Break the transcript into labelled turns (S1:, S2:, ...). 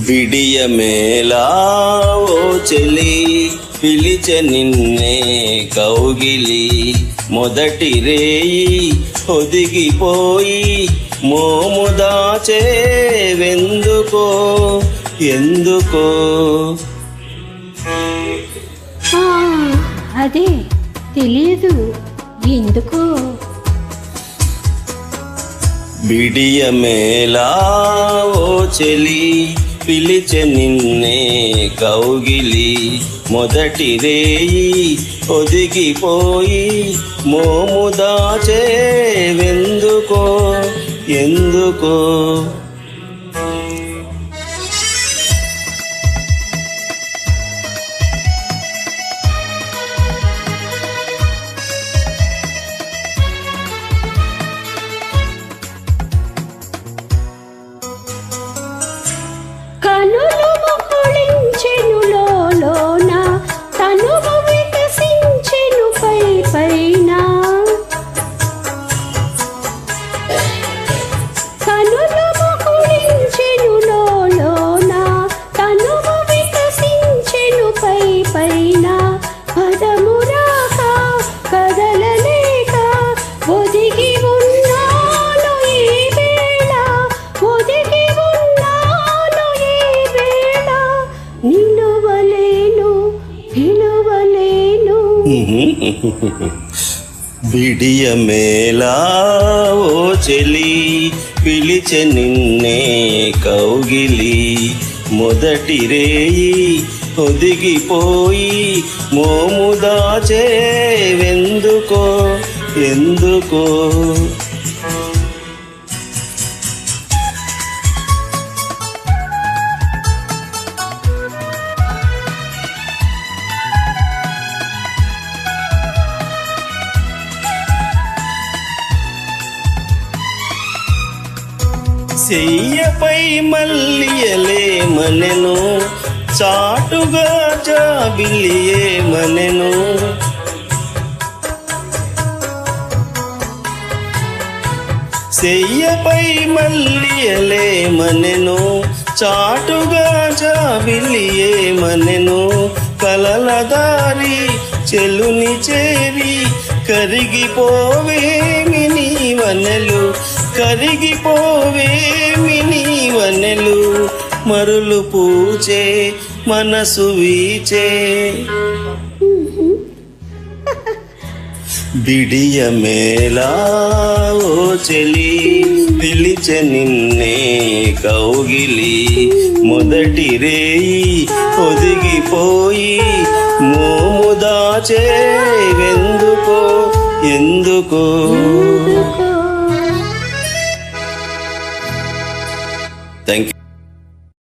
S1: బిడియమేలా ఓ చెలి పిలిచె నిన్నే కౌగిలి మొదటి రేయి ఒదిగిపోయి మోము దాచే వెందుకో ఎందుకో
S2: అదే తెలియదు ఎందుకో
S1: బిడియమేలా ఓ చెలి పిలిచె నిన్నే కౌగిలి మొదటి రేయి ఒదిగిపోయి మోము దాచే వెందుకో ఎందుకో
S2: కనులు మొకుళించెను లోన తనువు వికసించెను పై పైన కనులు మొకుళించెను లోన తనువు వికసించెను పై పైన పదమురాక కదలలేక ఒదిగి ఉన్నాను ఈ వేళ ఒదిగి నిలువలేను పిలువలేను
S1: బిడియమేలా ఓ చెలి పిలిచె నిన్నే కౌగిలి మొదటి రేయి ఒదిగిపోయి మోము దాచే వెందుకో ఎందుకో చెయ్యపై మల్లియలేమనెను చాటుగా జాబిలియేమనెను చెయ్యపై మల్లియలేమనెను చాటుగా జాబిలియేమనెను కలల దారి చెలుని చేరి కరిగిపోవేమి నీ వనెలు కరిగిపోవేమి నీ వనెలు మరులు పూచే మనసు వీచే బిడియమేలా ఓ చెలి పిలిచె నిన్నే కౌగిలి మొదటి రేయి ఒదిగిపోయి మోము దాచే వెందుకో ఎందుకో థ్యాంక్ యూ.